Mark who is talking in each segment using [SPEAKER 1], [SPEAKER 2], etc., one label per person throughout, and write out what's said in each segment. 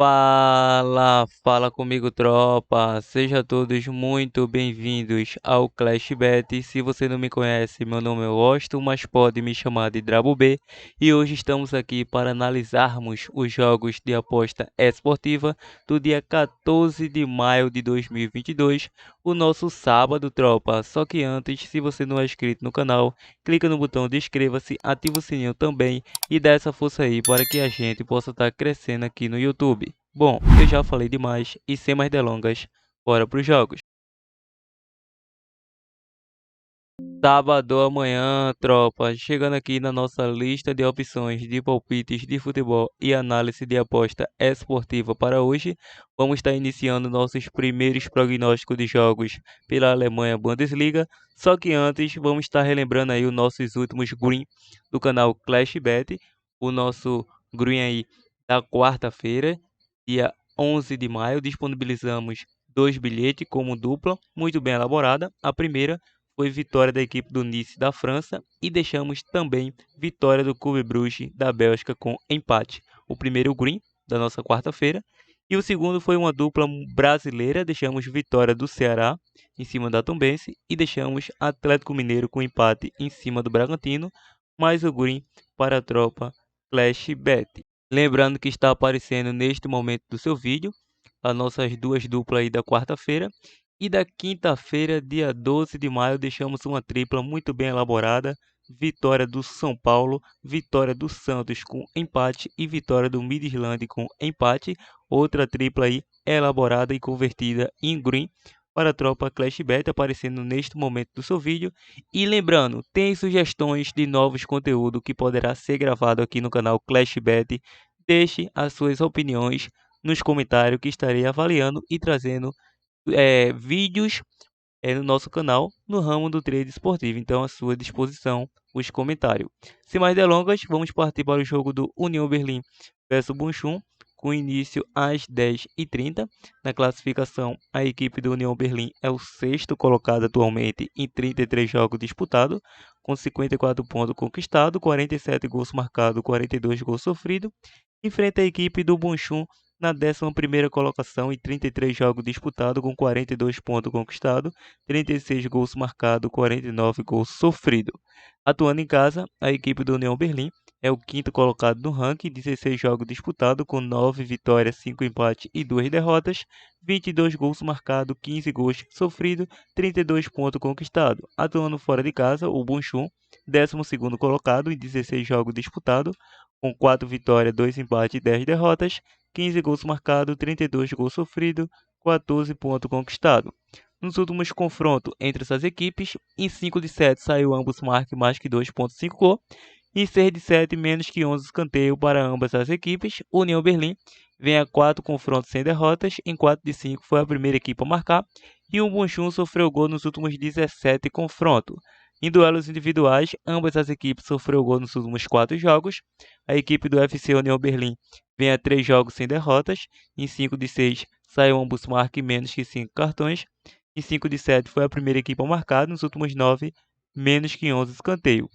[SPEAKER 1] Fala comigo, tropa. Sejam todos muito bem-vindos ao Clash Bet. Se você não me conhece, meu nome é Austin, mas pode me chamar de Drabo B. E hoje estamos aqui para analisarmos os jogos de aposta esportiva do dia 14 de maio de 2022, o nosso sábado, tropa. Só que antes, se você não é inscrito no canal, clica no botão de inscreva-se, ativa o sininho também e dá essa força aí para que a gente possa estar crescendo aqui no YouTube. Bom, eu já falei demais e sem mais delongas, bora pros jogos. Sábado amanhã, tropa, chegando aqui na nossa lista de opções de palpites de futebol e análise de aposta esportiva para hoje, vamos estar iniciando nossos primeiros prognósticos de jogos pela Alemanha Bundesliga. Só que antes, vamos estar relembrando aí os nossos últimos green do canal Clash Bet, o nosso green aí da quarta-feira, dia 11 de maio, disponibilizamos dois bilhetes como dupla, muito bem elaborada. A primeira foi vitória da equipe do Nice da França e deixamos também vitória do Clube Bruges da Bélgica com empate. O primeiro green da nossa quarta-feira e o segundo foi uma dupla brasileira, deixamos vitória do Ceará em cima da Tombense e deixamos Atlético Mineiro com empate em cima do Bragantino, mais o green para a tropa Clash Bet. Lembrando que está aparecendo neste momento do seu vídeo as nossas duas duplas aí da quarta-feira. E da quinta-feira, dia 12 de maio, deixamos uma tripla muito bem elaborada. Vitória do São Paulo, vitória do Santos com empate e vitória do Midland com empate. Outra tripla aí elaborada e convertida em green para a tropa Clash Bet aparecendo neste momento do seu vídeo. E lembrando, tem sugestões de novos conteúdos que poderá ser gravado aqui no canal Clash Bet. Deixe as suas opiniões nos comentários que estarei avaliando e trazendo vídeos no nosso canal no ramo do trade esportivo. Então, à sua disposição os comentários. Sem mais delongas, vamos partir para o jogo do União Berlim versus Bunchum, com início às 10h30. Na classificação, a equipe do União Berlim é o sexto colocado atualmente em 33 jogos disputados, com 54 pontos conquistados, 47 gols marcados, 42 gols sofridos. Enfrenta a equipe do Bunchum na 11ª colocação em 33 jogos disputados, com 42 pontos conquistados, 36 gols marcados, 49 gols sofridos. Atuando em casa, a equipe do União Berlim é o quinto colocado no ranking, 16 jogos disputados, com 9 vitórias, 5 empates e 2 derrotas, 22 gols marcados, 15 gols sofridos, 32 pontos conquistados. Atuando fora de casa, o Bunchum, 12º colocado em 16 jogos disputados, com 4 vitórias, 2 empates e 10 derrotas, 15 gols marcados, 32 gols sofridos, 14 pontos conquistados. Nos últimos confrontos entre essas equipes, em 5 de 7 saiu ambos marcam mais que 2.5 gols, em 6 de 7 menos que 11 escanteio para ambas as equipes. União Berlim vem a 4 confrontos sem derrotas, em 4 de 5 foi a primeira equipe a marcar, e o Bunchum sofreu gol nos últimos 17 confrontos. Em duelos individuais, ambas as equipes sofreram gol nos últimos 4 jogos. A equipe do FC União Berlim vem a 3 jogos sem derrotas. Em 5 de 6 saiu ambos marcam menos que 5 cartões. Em 5 de 7 foi a primeira equipe a marcar. Nos últimos 9, menos que 11 escanteio.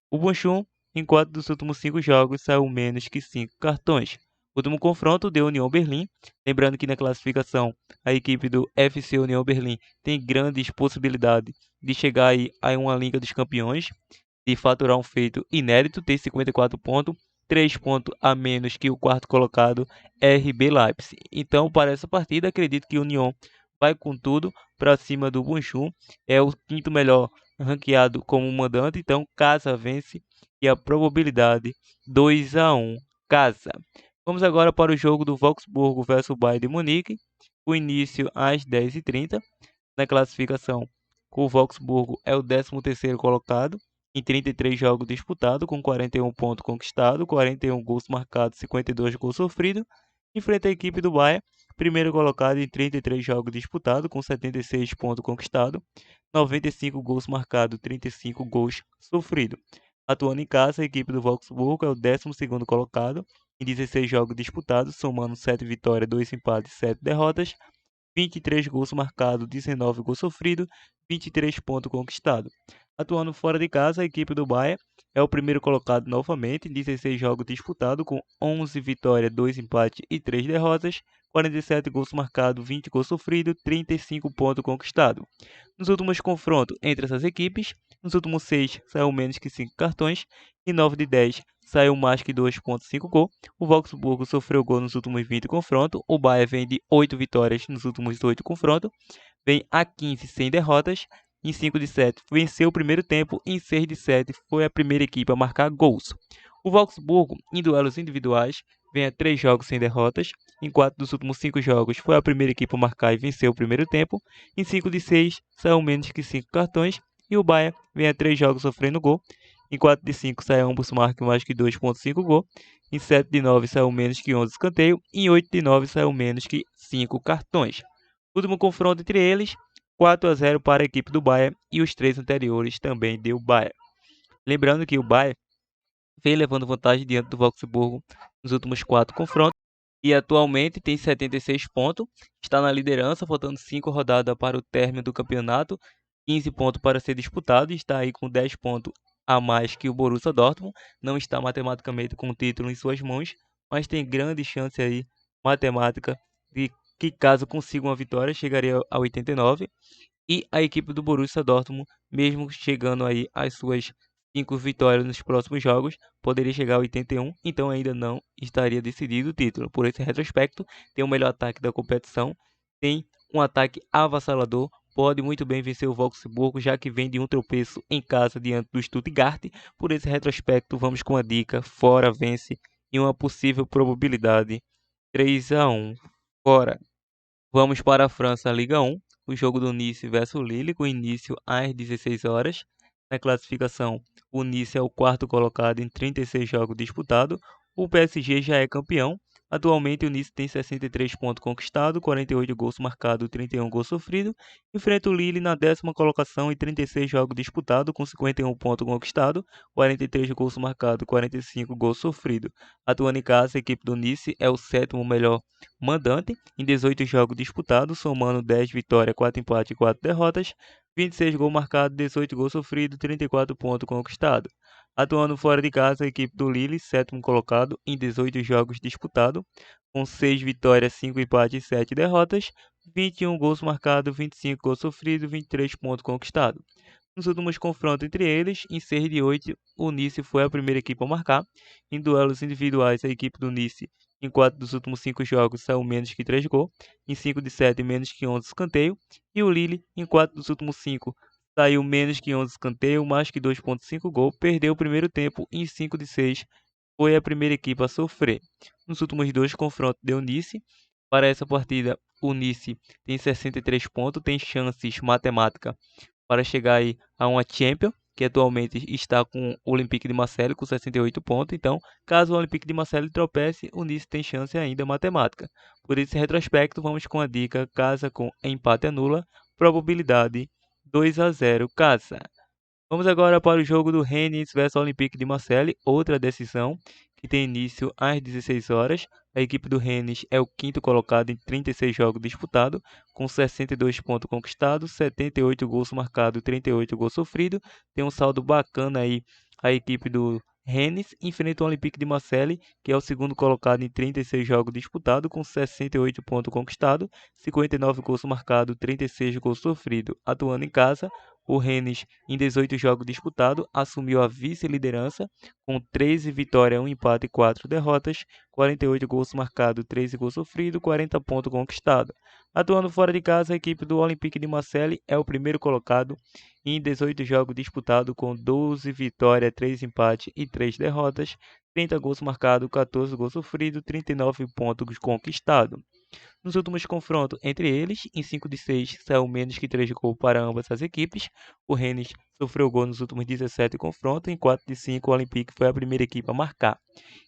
[SPEAKER 1] O Bunchum, em 4 dos últimos 5 jogos, saiu menos que 5 cartões. O último confronto deu União Berlim. Lembrando que na classificação a equipe do FC União Berlim tem grandes possibilidades de chegar aí a uma Liga dos Campeões, de faturar um feito inédito, ter 54 pontos, 3 pontos a menos que o quarto colocado RB Leipzig. Então, para essa partida, acredito que o União vai com tudo para cima do Bunchum, é o quinto melhor ranqueado como mandante, então casa vence e a probabilidade 2-1 casa. Vamos agora para o jogo do Wolfsburgo versus o Bayern de Munique, o início às 10h30. Na classificação, o Wolfsburgo é o 13º colocado em 33 jogos disputados, com 41 pontos conquistados, 41 gols marcados, 52 gols sofridos. Enfrenta a equipe do Bayern, primeiro colocado em 33 jogos disputados, com 76 pontos conquistados, 95 gols marcados, 35 gols sofridos. Atuando em casa, a equipe do Wolfsburgo é o 12º colocado em 16 jogos disputados, somando 7 vitórias, 2 empates e 7 derrotas, 23 gols marcados, 19 gols sofridos, 23 pontos conquistados. Atuando fora de casa, a equipe do Bayern é o primeiro colocado novamente, 16 jogos disputados, com 11 vitórias, 2 empates e 3 derrotas, 47 gols marcados, 20 gols sofridos, 35 pontos conquistados. Nos últimos confrontos entre essas equipes, nos últimos 6 saiu menos que 5 cartões e 9 de 10 saiu mais que 2,5 gols. O Wolfsburgo sofreu gol nos últimos 20 confrontos, o Bayern vem de 8 vitórias nos últimos 8 confrontos, vem a 15 sem derrotas. Em 5 de 7 venceu o primeiro tempo, em 6 de 7 foi a primeira equipe a marcar gols. O Wolfsburgo, em duelos individuais, vem a 3 jogos sem derrotas. Em 4 dos últimos 5 jogos foi a primeira equipe a marcar e venceu o primeiro tempo. Em 5 de 6 saiu menos que 5 cartões. E o Bayern vem a 3 jogos sofrendo gol. Em 4 de 5 saiu ambos marcam mais que 2,5 gol. Em 7 de 9 saiu menos que 11 escanteio. E em 8 de 9 saiu menos que 5 cartões. Último confronto entre eles, 4-0 para a equipe do Bayern e os 3 anteriores também deu Bayern. Lembrando que o Bayern vem levando vantagem diante do Wolfsburgo nos últimos 4 confrontos e atualmente tem 76 pontos, está na liderança, faltando 5 rodadas para o término do campeonato, 15 pontos para ser disputado e está aí com 10 pontos a mais que o Borussia Dortmund, não está matematicamente com o título em suas mãos, mas tem grande chance aí matemática de que caso consiga uma vitória chegaria a 89 e a equipe do Borussia Dortmund, mesmo chegando aí às suas 5 vitórias nos próximos jogos, poderia chegar a 81, então ainda não estaria decidido o título. Por esse retrospecto, tem o melhor ataque da competição, tem um ataque avassalador, pode muito bem vencer o Wolfsburgo, já que vem de um tropeço em casa diante do Stuttgart. Por esse retrospecto, vamos com a dica, fora vence e uma possível probabilidade 3-1, fora. Vamos para a França, Liga 1, o jogo do Nice versus Lille, com início às 16 horas. Na classificação, o Nice é o quarto colocado em 36 jogos disputados. O PSG já é campeão. Atualmente, o Nice tem 63 pontos conquistados, 48 gols marcados, 31 gols sofridos. Enfrenta o Lille na décima colocação em 36 jogos disputados, com 51 pontos conquistados, 43 gols marcados, 45 gols sofridos. Atuando em casa, a equipe do Nice é o sétimo melhor mandante em 18 jogos disputados, somando 10 vitórias, 4 empates e 4 derrotas, 26 gols marcados, 18 gols sofridos, 34 pontos conquistados. Atuando fora de casa, a equipe do Lille, sétimo colocado em 18 jogos disputados, com 6 vitórias, 5 empates e 7 derrotas, 21 gols marcados, 25 gols sofridos, 23 pontos conquistados. Nos últimos confrontos entre eles, em 6 de 8, o Nice foi a primeira equipe a marcar. Em duelos individuais, a equipe do Nice, em 4 dos últimos 5 jogos, saiu menos que 3 gols. Em 5 de 7, menos que 11 escanteio. E o Lille, em 4 dos últimos 5, saiu menos que 11 escanteio, mais que 2,5 gols. Perdeu o primeiro tempo. Em 5 de 6, foi a primeira equipe a sofrer. Nos últimos 2 confrontos deu Nice. Para essa partida, o Nice tem 63 pontos, tem chances matemáticas para chegar aí a uma Champions, que atualmente está com o Olympique de Marseille com 68 pontos. Então, caso o Olympique de Marseille tropece, o Nice tem chance ainda matemática. Por esse retrospecto, vamos com a dica casa com empate anula, probabilidade 2-0 casa. Vamos agora para o jogo do Rennes versus Olympique de Marseille, outra decisão que tem início às 16 horas. A equipe do Rennes é o quinto colocado em 36 jogos disputados, com 62 pontos conquistados, 78 gols marcados, 38 gols sofridos. Tem um saldo bacana aí a equipe do Rennes enfrenta o Olympique de Marseille, que é o segundo colocado em 36 jogos disputados, com 68 pontos conquistados, 59 gols marcados, 36 gols sofridos. Atuando em casa, o Rennes, em 18 jogos disputados, assumiu a vice-liderança com 13 vitórias, 1 empate e 4 derrotas, 48 gols marcados, 13 gols sofridos, 40 pontos conquistados. Atuando fora de casa, a equipe do Olympique de Marseille é o primeiro colocado em 18 jogos disputados com 12 vitórias, 3 empates e 3 derrotas, 30 gols marcados, 14 gols sofridos, 39 pontos conquistados. Nos últimos confrontos entre eles, em 5 de 6, saiu menos que 3 gols para ambas as equipes. O Rennes sofreu gol nos últimos 17 confrontos, em 4 de 5 o Olympique foi a primeira equipe a marcar.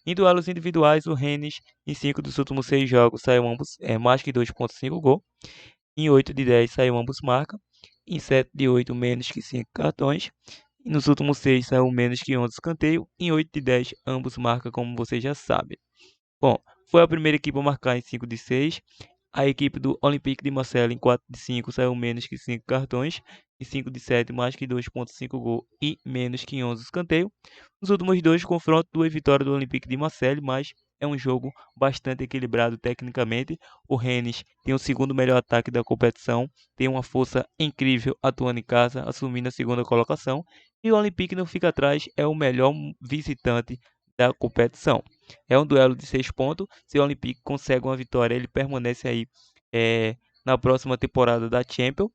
[SPEAKER 1] Em duelos individuais, o Rennes, em 5 dos últimos 6 jogos, saiu ambos mais que 2,5 gols. Em 8 de 10 saiu ambos marcam. Em 7 de 8, menos que 5 cartões. E nos últimos 6 saiu menos que 11 escanteio. Em 8 de 10, ambos marcam, como você já sabe. Bom, foi a primeira equipe a marcar em 5 de 6. A equipe do Olympique de Marseille em 4 de 5 saiu menos que 5 cartões, em 5 de 7 mais que 2,5 gol e menos que 11 escanteio. Nos últimos dois confrontos, 2 vitórias do Olympique de Marseille, mas é um jogo bastante equilibrado tecnicamente. O Rennes tem o segundo melhor ataque da competição, tem uma força incrível atuando em casa, assumindo a segunda colocação, e o Olympique não fica atrás, é o melhor visitante da competição. É um duelo de 6 pontos. Se o Olympique consegue uma vitória, ele permanece aí na próxima temporada da Champions,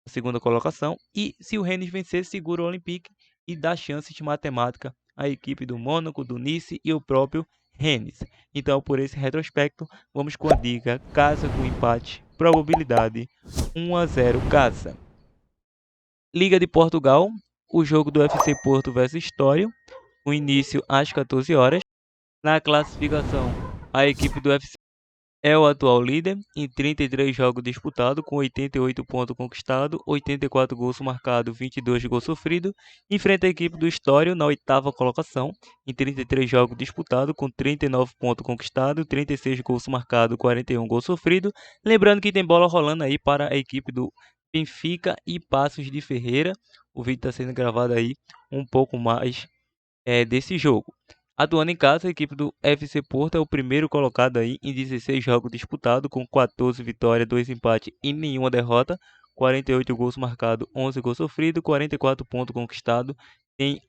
[SPEAKER 1] a segunda colocação. E se o Rennes vencer, segura o Olympique e dá chances de matemática à equipe do Mônaco, do Nice e o próprio Rennes. Então, por esse retrospecto, vamos com a dica casa com empate, probabilidade 1-0 casa. Liga de Portugal, o jogo do FC Porto versus História, o início às 14 horas. Na classificação, a equipe do FC é o atual líder em 33 jogos disputados, com 88 pontos conquistados, 84 gols marcados, 22 gols sofridos. Enfrenta a equipe do História na oitava colocação, em 33 jogos disputados, com 39 pontos conquistados, 36 gols marcados, 41 gols sofridos. Lembrando que tem bola rolando aí para a equipe do Benfica e Paços de Ferreira. O vídeo está sendo gravado aí um pouco mais desse jogo. Atuando em casa, a equipe do FC Porto é o primeiro colocado aí em 16 jogos disputados, com 14 vitórias, 2 empates e nenhuma derrota, 48 gols marcados, 11 gols sofridos, 44 pontos conquistados. Tem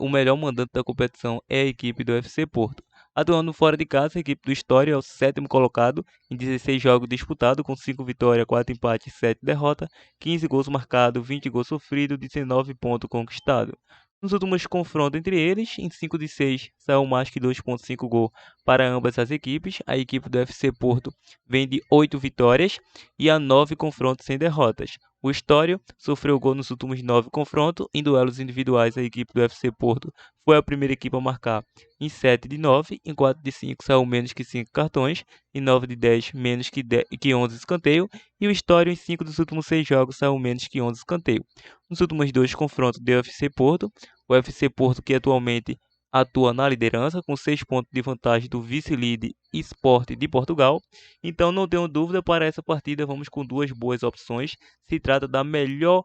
[SPEAKER 1] o melhor mandante da competição é a equipe do FC Porto. Atuando fora de casa, a equipe do História é o sétimo colocado em 16 jogos disputados, com 5 vitórias, 4 empates e 7 derrotas, 15 gols marcados, 20 gols sofridos, 19 pontos conquistados. Nos últimos confrontos entre eles, em 5 de 6, saiu mais que 2,5 gol para ambas as equipes. A equipe do FC Porto vem de 8 vitórias e há 9 confrontos sem derrotas. O História sofreu gol nos últimos 9 confrontos. Em duelos individuais, a equipe do FC Porto foi a primeira equipe a marcar em 7 de 9. Em 4 de 5, saiu menos que 5 cartões. Em 9 de 10, menos que 11 escanteio. E o História, em 5 dos últimos 6 jogos, saiu menos que 11 escanteio. Nos últimos dois confrontos do UFC Porto, o UFC Porto, que atualmente atua na liderança, com 6 pontos de vantagem do vice-líder Sport de Portugal. Então, não tenho dúvida, para essa partida vamos com duas boas opções. Se trata da melhor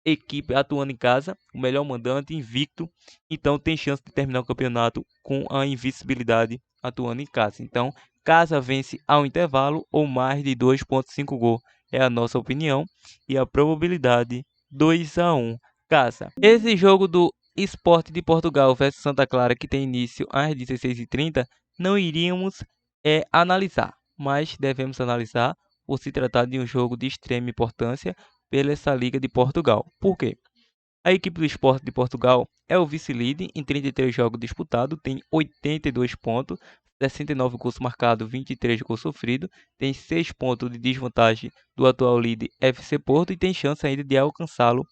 [SPEAKER 1] equipe atuando em casa, o melhor mandante, invicto. Então, tem chance de terminar o campeonato com a invencibilidade atuando em casa. Então, casa vence ao intervalo ou mais de 2,5 gols. É a nossa opinião e a probabilidade 2-1 casa. Esse jogo do Sport de Portugal versus Santa Clara, que tem início às 16h30, não iríamos analisar, mas devemos analisar por se tratar de um jogo de extrema importância pela essa Liga de Portugal. Por quê? A equipe do Sport de Portugal é o vice-líder em 33 jogos disputados, tem 82 pontos, 69 gols marcados, 23 gols sofridos, tem 6 pontos de desvantagem do atual líder FC Porto e tem chance ainda de alcançá-lo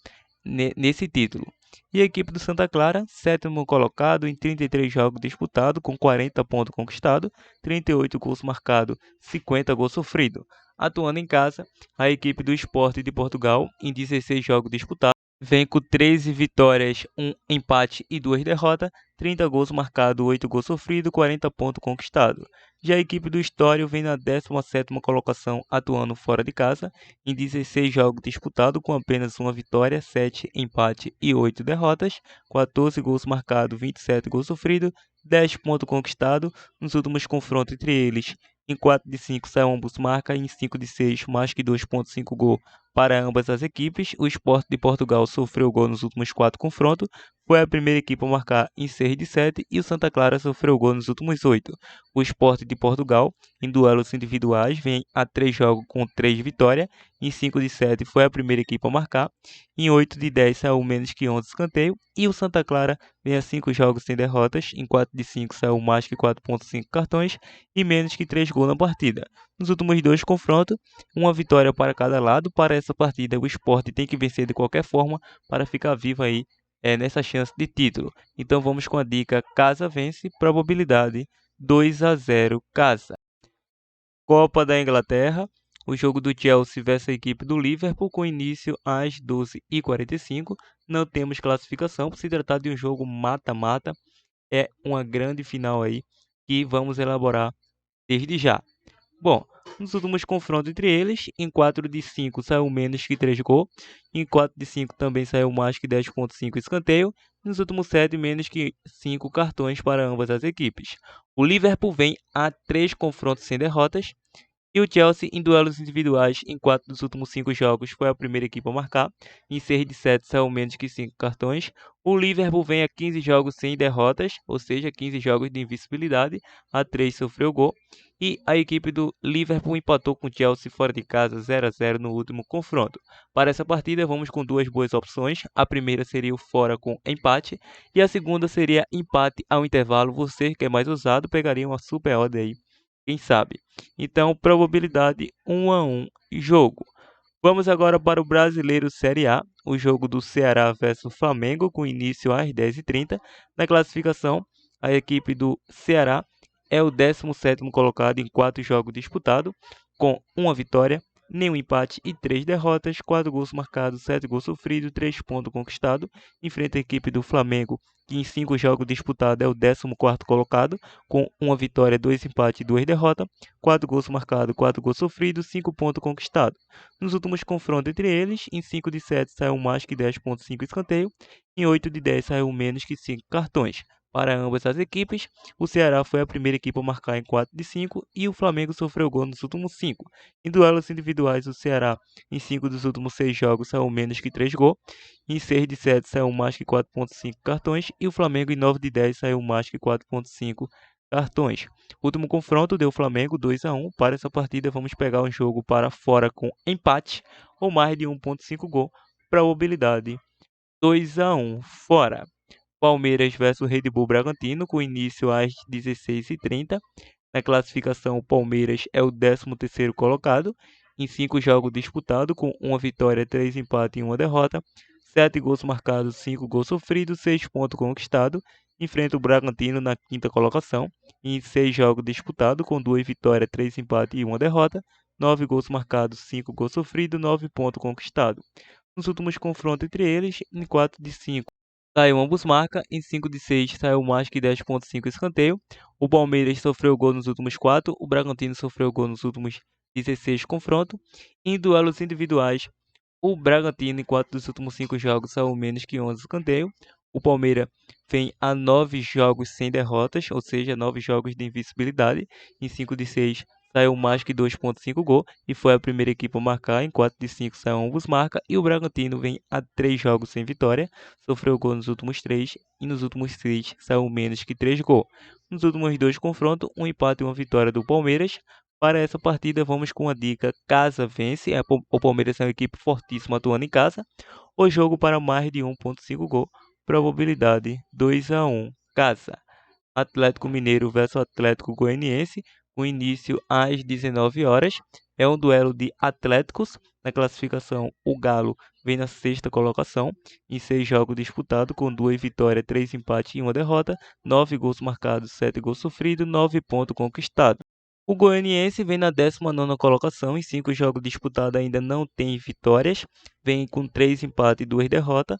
[SPEAKER 1] nesse título. E a equipe do Santa Clara, sétimo colocado em 33 jogos disputados, com 40 pontos conquistados, 38 gols marcados, 50 gols sofridos. Atuando em casa, a equipe do Sport de Portugal, em 16 jogos disputados, vem com 13 vitórias, 1 empate e 2 derrotas, 30 gols marcados, 8 gols sofridos, 40 pontos conquistados. Já a equipe do História vem na 17ª colocação, atuando fora de casa, em 16 jogos disputados, com apenas uma vitória, 7 empate e 8 derrotas, 14 gols marcados, 27 gols sofridos, 10 pontos conquistados nos últimos confrontos entre eles. Em 4 de 5 saiu ambos marca, em 5 de 6 mais que 2,5 gol para ambas as equipes. O Sport de Portugal sofreu gol nos últimos 4 confrontos, foi a primeira equipe a marcar em 6 de 7 e o Santa Clara sofreu gol nos últimos 8. O Sport de Portugal, em duelos individuais, vem a 3 jogos com 3 vitórias, em 5 de 7 foi a primeira equipe a marcar, em 8 de 10 saiu menos que 11 escanteio e o Santa Clara vem a 5 jogos sem derrotas, em 4 de 5 saiu mais que 4,5 cartões e menos que 3 gols na partida. Nos últimos dois confrontos, uma vitória para cada lado. Para essa partida, o Sport tem que vencer de qualquer forma para ficar vivo aí nessa chance de título. Então vamos com a dica casa vence, probabilidade 2-0 casa. Copa da Inglaterra, o jogo do Chelsea versus a equipe do Liverpool, com início às 12h45. Não temos classificação, por se tratar de um jogo mata-mata. É uma grande final aí que vamos elaborar desde já. Bom, Nos últimos confrontos entre eles, em 4 de 5 saiu menos que 3 gols, em 4 de 5 também saiu mais que 10,5 escanteio, nos últimos 7 menos que 5 cartões para ambas as equipes. O Liverpool vem a 3 confrontos sem derrotas, e o Chelsea, em duelos individuais, em 4 dos últimos 5 jogos, foi a primeira equipe a marcar. Em 6 de 7 saiu menos que 5 cartões. O Liverpool vem a 15 jogos sem derrotas, ou seja, 15 jogos de invencibilidade. A 3 sofreu gol. E a equipe do Liverpool empatou com o Chelsea fora de casa 0 a 0 no último confronto. Para essa partida, vamos com duas boas opções. A primeira seria o fora com empate. E a segunda seria empate ao intervalo. Você, que é mais ousado, pegaria uma super odd aí. Quem sabe? Então, probabilidade 1 a 1 jogo. Vamos agora para o Brasileiro Série A, o jogo do Ceará versus Flamengo, com início às 10h30. Na classificação, a equipe do Ceará é o 17º colocado em 4 jogos disputados, com uma vitória, nenhum empate e 3 derrotas, 4 gols marcados, 7 gols sofridos, 3 pontos conquistados. Enfrenta a equipe do Flamengo, que em 5 jogos disputados é o 14º colocado, com uma vitória, 2 empates e 2 derrotas, 4 gols marcados, 4 gols sofridos, 5 pontos conquistados. Nos últimos confrontos entre eles, em 5 de 7 saiu mais que 10,5 escanteio, em 8 de 10 saiu menos que 5 cartões. Para ambas as equipes, o Ceará foi a primeira equipe a marcar em 4 de 5 e o Flamengo sofreu gol nos últimos 5. Em duelos individuais, o Ceará, em 5 dos últimos 6 jogos, saiu menos que 3 gols, em 6 de 7 saiu mais que 4,5 cartões e o Flamengo, em 9 de 10, saiu mais que 4,5 cartões. Último confronto deu Flamengo 2 a 1. Para essa partida, vamos pegar um jogo para fora com empate ou mais de 1,5 gol. Probabilidade 2 a 1 fora. Palmeiras versus Red Bull Bragantino, com início às 16h30. Na classificação, o Palmeiras é o 13º colocado, em 5 jogos disputados, com uma vitória, 3 empates e uma derrota, 7 gols marcados, 5 gols sofridos, 6 pontos conquistados. Enfrenta o Bragantino na 5ª colocação, em 6 jogos disputados, com 2 vitórias, 3 empates e uma derrota, 9 gols marcados, 5 gols sofridos, 9 pontos conquistados. Nos últimos confrontos entre eles, em 4 de 5 saiu ambos marca, em 5 de 6 saiu mais que 10,5 escanteio. O Palmeiras sofreu gol nos últimos 4, o Bragantino sofreu gol nos últimos 16 confrontos. Em duelos individuais, o Bragantino, em 4 dos últimos 5 jogos, saiu menos que 11 escanteio. O Palmeiras vem a 9 jogos sem derrotas, ou seja, 9 jogos de invencibilidade. Em 5 de 6 saiu mais que 2,5 gol e foi a primeira equipe a marcar. Em 4 de 5 saiu ambos marca e o Bragantino vem a 3 jogos sem vitória, sofreu gol nos últimos 3 e nos últimos 3 saiu menos que 3 gols. Nos últimos 2 confrontos, um empate e uma vitória do Palmeiras. Para essa partida, vamos com a dica casa vence. O Palmeiras é uma equipe fortíssima atuando em casa. O jogo para mais de 1,5 gol. Probabilidade 2 a 1 casa. Atlético Mineiro versus Atlético Goianiense, com início às 19 horas. É um duelo de Atléticos. Na classificação, o Galo vem na 6ª colocação, em 6 jogos disputados, com 2 vitórias, 3 empates e uma derrota, 9 gols marcados, 7 gols sofridos, 9 pontos conquistados. O Goianiense vem na 19ª colocação, em 5 jogos disputados ainda não tem vitórias, vem com 3 empates e 2 derrotas,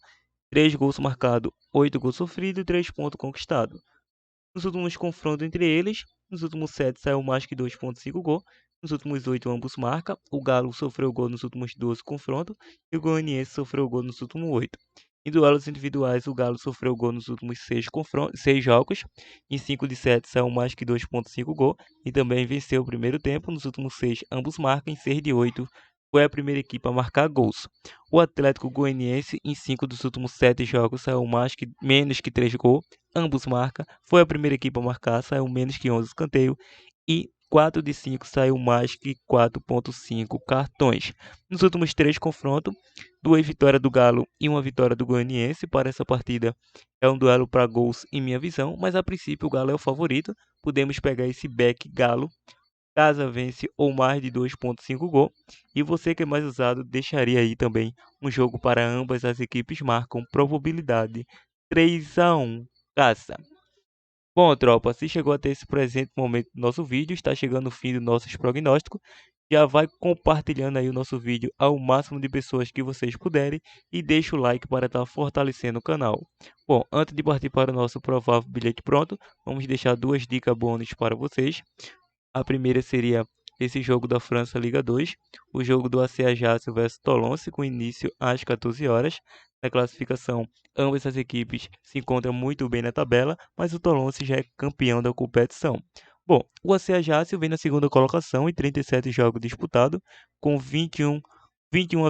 [SPEAKER 1] 3 gols marcados, 8 gols sofridos e 3 pontos conquistados. Nos últimos confrontos entre eles, nos últimos 7 saiu mais que 2,5 gol, nos últimos 8 ambos marcam. O Galo sofreu gol nos últimos 12 confrontos e o Goianiense sofreu gol nos últimos 8. Em duelos individuais, o Galo sofreu gol nos últimos 6 jogos. Em 5 de 7 saiu mais que 2,5 gol e também venceu o primeiro tempo. Nos últimos 6 ambos marcam. Em 6 de 8 foi a primeira equipe a marcar gols. O Atlético Goianiense, em 5 dos últimos 7 jogos, saiu menos que 3 gols. Ambos marcam. Foi a primeira equipe a marcar, saiu menos que 11 escanteio. E 4 de 5 saiu mais que 4,5 cartões. Nos últimos 3 confrontos, 2 vitórias do Galo e uma vitória do Goianiense. Para essa partida é um duelo para gols em minha visão, mas a princípio o Galo é o favorito. Podemos pegar esse back Galo, casa vence ou mais de 2,5 gol. E você que é mais usado, deixaria aí também um jogo para ambas as equipes marcam, probabilidade 3 a 1 casa. Bom, tropa, se chegou até esse presente momento do nosso vídeo, está chegando o fim do nosso prognóstico. Já vai compartilhando aí o nosso vídeo ao máximo de pessoas que vocês puderem e deixa o like para estar fortalecendo o canal. Bom, antes de partir para o nosso provável bilhete pronto, vamos deixar duas dicas bônus para vocês. A primeira seria esse jogo da França Liga 2, o jogo do AC Ajaccio vs Tolonce, com início às 14 horas. Na classificação, ambas as equipes se encontram muito bem na tabela, mas o Tolonce já é campeão da competição. Bom, o AC Ajaccio vem na segunda colocação em 37 jogos disputados, com 21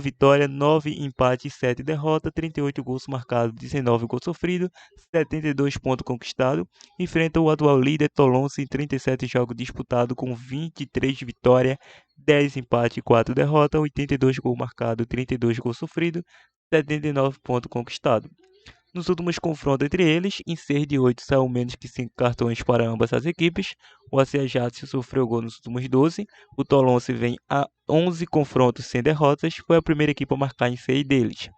[SPEAKER 1] vitória, 9 empate e 7 derrota, 38 gols marcados, 19 gols sofridos, 72 pontos conquistados. Enfrenta o atual líder Tolonce em 37 jogos disputados com 23 vitórias, 10 empate e 4 derrota, 82 gols marcados, 32 gols sofridos, 79 pontos conquistados. Nos últimos confrontos entre eles, em 6 de 8 saiu menos que 5 cartões para ambas as equipes. O AC Ajaccio sofreu gol nos últimos 12. O Tolonce vem a 11 confrontos sem derrotas. Foi a primeira equipe a marcar em 6 deles.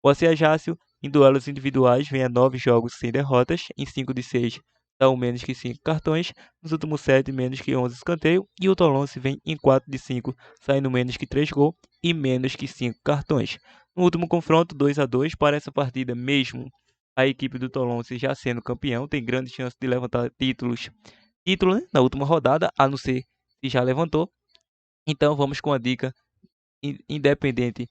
[SPEAKER 1] O AC Ajaccio, em duelos individuais, vem a 9 jogos sem derrotas. Em 5 de 6 saiu menos que 5 cartões. Nos últimos 7, menos que 11 escanteios. E o Tolonce vem em 4 de 5, saindo menos que 3 gols e menos que 5 cartões. No último confronto, 2-2, para essa partida mesmo, a equipe do Tolonce já sendo campeão, tem grande chance de levantar título, né, na última rodada, a não ser se já levantou. Então vamos com a dica, independente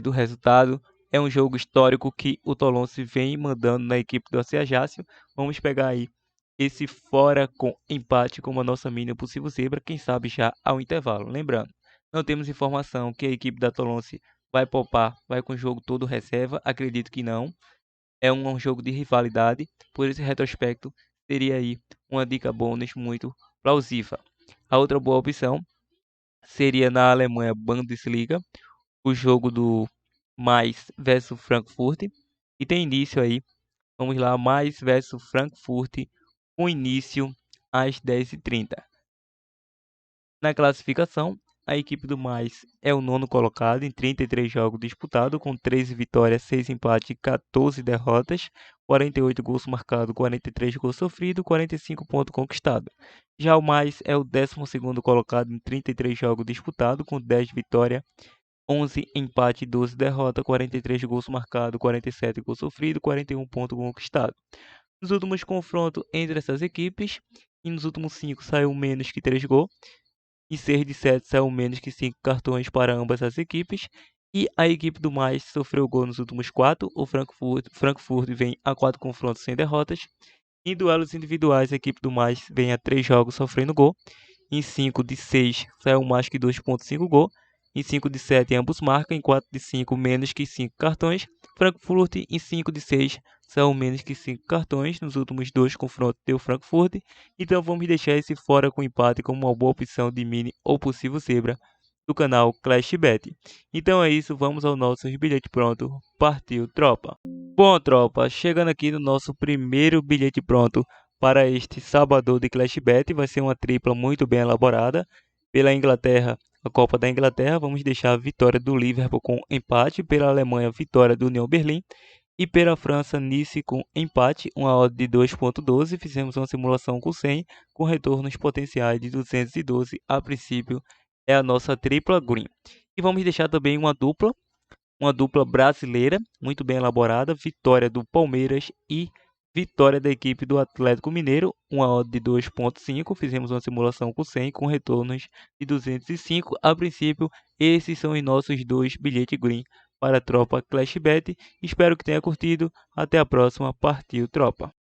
[SPEAKER 1] do resultado. É um jogo histórico que o Tolonce vem mandando na equipe do AC Ajaccio. Vamos pegar aí esse fora com empate como a nossa mínima possível zebra, quem sabe já ao intervalo. Lembrando, não temos informação que a equipe da Tolonce vai poupar, vai com o jogo todo reserva, acredito que não. É um jogo de rivalidade, por esse retrospecto seria aí uma dica bônus muito plausível. A outra boa opção seria na Alemanha Bundesliga, o jogo do Mais versus Frankfurt, e tem início aí, vamos lá, Mais versus Frankfurt, com início às 10h30. Na classificação, a equipe do Mais é o nono colocado em 33 jogos disputados, com 13 vitórias, 6 empates e 14 derrotas, 48 gols marcados, 43 gols sofridos, 45 pontos conquistados. Já o Mais é o 12º colocado em 33 jogos disputados, com 10 vitórias, 11 empates e 12 derrotas, 43 gols marcados, 47 gols sofridos, 41 pontos conquistados. Nos últimos confrontos entre essas equipes, e nos últimos 5 saiu menos que 3 gols. Em 6 de 7 saiu menos que 5 cartões para ambas as equipes. E a equipe do Mais sofreu gol nos últimos 4. O Frankfurt vem a 4 confrontos sem derrotas. Em duelos individuais, a equipe do Mais vem a 3 jogos sofrendo gol. Em 5 de 6 saiu mais que 2.5 gol. Em 5 de 7 ambos marcam. Em 4 de 5 menos que 5 cartões. Frankfurt em 5 de 6 são menos que 5 cartões nos últimos 2 confrontos deu Frankfurt. Então vamos deixar esse fora com empate como uma boa opção de mini ou possível zebra do canal ClashBet. Então é isso, vamos ao nosso bilhete pronto. Partiu, tropa! Bom, tropa, chegando aqui no nosso primeiro bilhete pronto para este sábado de ClashBet, vai ser uma tripla muito bem elaborada. Pela Inglaterra, a Copa da Inglaterra, vamos deixar a vitória do Liverpool com empate. Pela Alemanha, vitória do União Berlim. E pela França, Nice com empate, uma odd de 2.12. Fizemos uma simulação com 100, com retornos potenciais de 212. A princípio, é a nossa tripla green. E vamos deixar também uma dupla brasileira, muito bem elaborada. Vitória do Palmeiras e vitória da equipe do Atlético Mineiro, uma odd de 2.5. Fizemos uma simulação com 100, com retornos de 205. A princípio, esses são os nossos 2 bilhetes green para a tropa ClashBet. Espero que tenha curtido. Até a próxima. Partiu, tropa!